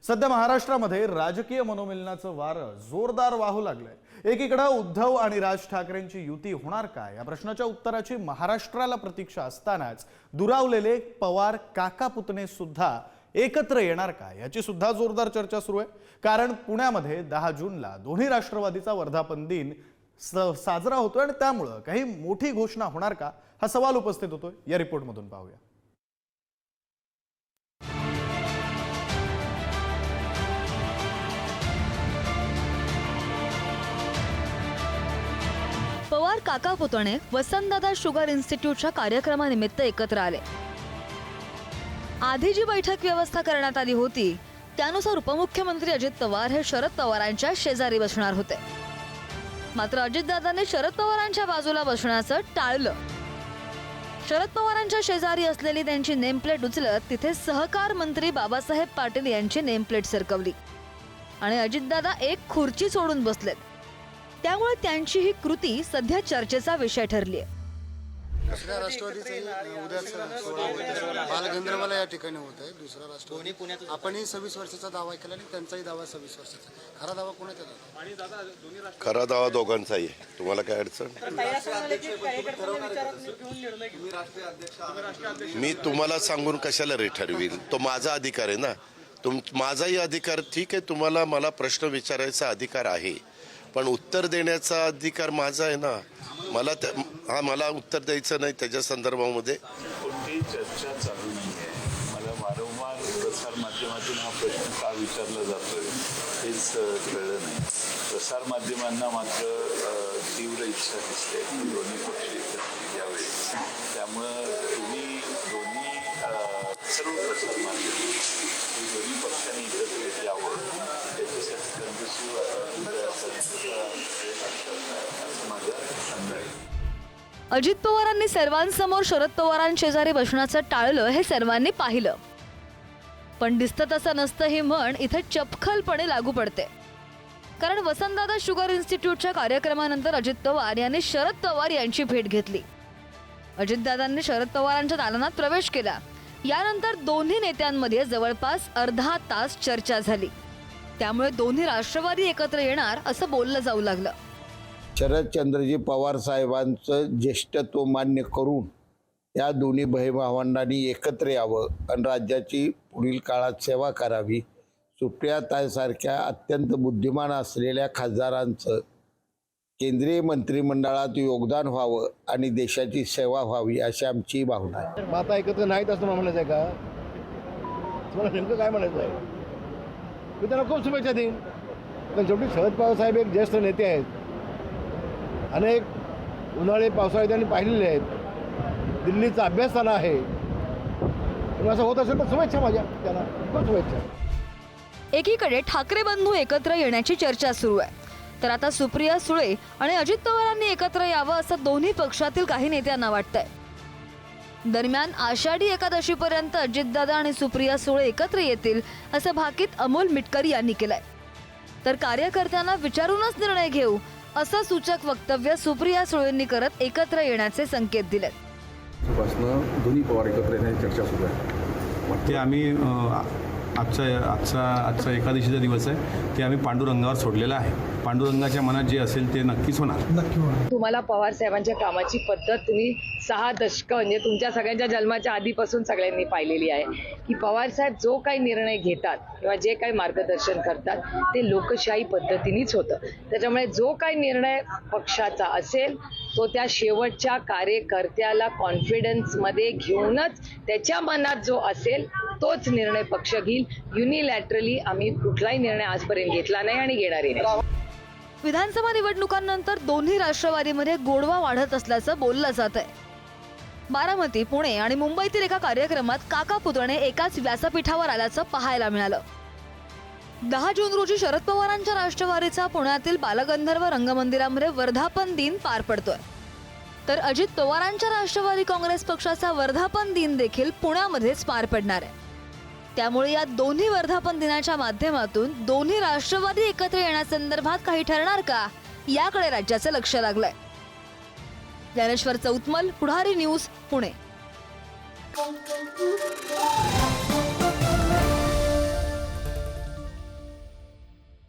सध्या महाराष्ट्रामध्ये राजकीय मनोमिलनाचं वारं जोरदार वाहू लागलंय। एकीकडे उद्धव आणि राज ठाकरेंची युती होणार का या प्रश्नाच्या उत्तराची महाराष्ट्राला प्रतीक्षा असतानाच दुरावलेले पवार काका पुतणे सुद्धा एकत्र येणार का याची सुद्धा जोरदार चर्चा सुरू आहे। कारण पुण्यामध्ये 10 जूनला दोन्ही राष्ट्रवादीचा वर्धापन दिन साजरा होतोय आणि त्यामुळे काही मोठी घोषणा होणार का हा सवाल उपस्थित होतोय। या रिपोर्टमधून पाहूया। पवार काका पुतणे वसंतदादा शुगर इन्स्टिट्यूटच्या कार्यक्रमानिमित्त एकत्र आले। आधी जी बैठक व्यवस्था करण्यात आली होती त्यानुसार उपमुख्यमंत्री अजित पवार हे शरद पवारांच्या शेजारी बसणार होते, मात्र अजितदादांनी शरद पवारांच्या बाजूला बसण्याचं टाळलं। शरद पवारांच्या शेजारी असलेली त्यांची नेमप्लेट उचलत तिथे सहकार मंत्री बाबासाहेब पाटील यांची नेमप्लेट सरकवली आणि अजितदादा एक खुर्ची सोडून बसलेत। त्यामुळे त्यांची ही कृती सध्या चर्चेचा विषय ठरली आहे। दुसऱ्या राष्ट्रवादीचा उद्या बालगंधर्वाला या ठिकाणी होत आहे। दुसरा राष्ट्रवादी आपणही 26 वर्षाचा दावा केला आणि त्यांचाही दावा 26 वर्षाचा। खरा दावा कोणाचा दावा? खरा दावा दोघांचाही आहे। तुम्हाला काय अडचण? मी तुम्हाला सांगून कशाला रे ठरवीन? तो माझा अधिकार आहे ना। माझाही अधिकार ठीक आहे, तुम्हाला मला प्रश्न विचारायचा अधिकार आहे, पण उत्तर देण्याचा अधिकार माझा आहे ना। मला उत्तर द्यायचं नाही त्याच्या संदर्भामध्ये कोणतीही चर्चा चालू नाही आहे। मला वारंवार प्रसार माध्यमातून हा प्रश्न का विचारला जातोय हेच कळलं नाही। प्रसार माध्यमांना मात्र तीव्र इच्छा दिसते की दोन्ही पक्ष एकत्र यावे। त्यामुळं तुम्ही दोन्ही सर्व प्रसार माध्यम दोन्ही पक्षांनी एकत्र यावं त्याच्यासाठी अजित पवारांनी सर्वांसमोर शरद पवारांशेजारी बसण्याचं टाळलं हे सर्वांनी पाहिलं, पण दिसतं तसं नसतं ही म्हण इथे चपखलपणे लागू पडते। कारण वसंतदादा शुगर इन्स्टिट्यूटच्या कार्यक्रमानंतर अजित पवार यांनी शरद पवार यांची भेट घेतली। अजितदादांनी शरद पवारांच्या दालनात प्रवेश केला। यानंतर दोन्ही नेत्यांमध्ये जवळपास अर्धा तास चर्चा झाली। त्यामुळे दोन्ही राष्ट्रवादी एकत्र येणार असं बोललं जाऊ लागलं। शरदचंद्रजी पवार साहेबांचं ज्येष्ठत्व मान्य करून या दोन्ही बहीभावांनी एकत्र यावं आणि राज्याची पुढील काळात सेवा करावी। सुप्रियाताईसारख्या अत्यंत बुद्धिमान असलेल्या खासदारांचं केंद्रीय मंत्रिमंडळात योगदान व्हावं आणि देशाची सेवा व्हावी अशी आमची भावना आहे। आता एकत्र नाहीत असं मला म्हणायचं आहे का? तुम्हाला नेमकं काय म्हणायचं आहे? मी त्यांना खूप शुभेच्छा देईन, पण शेवटी शरद पवार साहेब एक ज्येष्ठ नेते आहेत। अनेक उन्हाळे पावसाळे त्यांनी पाहिलेले आहेत। दिल्लीचा अभ्यास त्यांना आहे। असं होत असेल तर शुभेच्छा माझ्या त्यांना, खूप शुभेच्छा। एकीकडे ठाकरे बंधू एकत्र येण्याची चर्चा सुरू आहे, तर आता सुप्रिया सुळे आणि अजित पवारांनी एकत्र यावं असं दोन्ही पक्षातील काही नेत्यांना वाटतंय। दरम्यान आषाढी एकादशीपर्यंत अजितदादा आणि सुप्रिया सुळे एकत्र येतील असं भाकीत अमोल मिटकरी यांनी केलंय। तर कार्यकर्त्यांना विचारूनच निर्णय घेऊ असं सूचक वक्तव्य सुप्रिया सुळेंनी करत एकत्र येण्याचे संकेत दिलेत। दोन्ही पवार एकत्र येण्याची चर्चा सुरू आहे। ते आम्ही आजचा एकादशीचा दिवस आहे, ते आम्ही पांडुरंगावर सोडलेला आहे। पांडुरंगाच्या मनात जे असेल ते नक्कीच होणार। तुम्हाला पवार साहेबांच्या कामाची पद्धत तुम्ही 6 दशकं म्हणजे तुमच्या सगळ्यांच्या जन्माच्या आधीपासून सगळ्यांनी पाहिलेली आहे की पवार साहेब जो काही निर्णय घेतात किंवा जे काही मार्गदर्शन करतात ते लोकशाही पद्धतीनेच होतं। त्याच्यामुळे जो काही निर्णय पक्षाचा असेल तो त्या शेवटच्या कार्यकर्त्याला कॉन्फिडन्समध्ये घेऊनच त्याच्या मनात जो असेल तोच निर्णय पक्ष घेईल। युनिलॅटरली आम्ही कुठलाही निर्णय आजपर्यंत घेतला नाही आणि घेणारही नाही। विधानसभा निवडणुकांनंतर दोन्ही राष्ट्रवादीमध्ये गोडवा वाढत असल्याचं बोललं जात आहे। बारामती, पुणे आणि मुंबईतील एका कार्यक्रमात काका पुतणे एकाच व्यासपीठावर आल्याचं पाहायला मिळालं। 10 जून रोजी शरद पवारांच्या राष्ट्रवादीचा पुण्यातील बालगंधर्व रंगमंदिरामध्ये वर्धापन दिन पार पडतोय, तर अजित पवारांच्या राष्ट्रवादी काँग्रेस पक्षाचा वर्धापन दिन देखील पुण्यामध्येच पार पडणार आहे। त्यामुळे या दोन्ही वर्धापन दिनाच्या माध्यमातून दोन्ही राष्ट्रवादी एकत्र येण्यासंदर्भात काही ठरणार का याकडे राज्याचं लक्ष लागलंय। ज्ञानेश्वर चौतमल, पुढारी न्यूज, पुणे।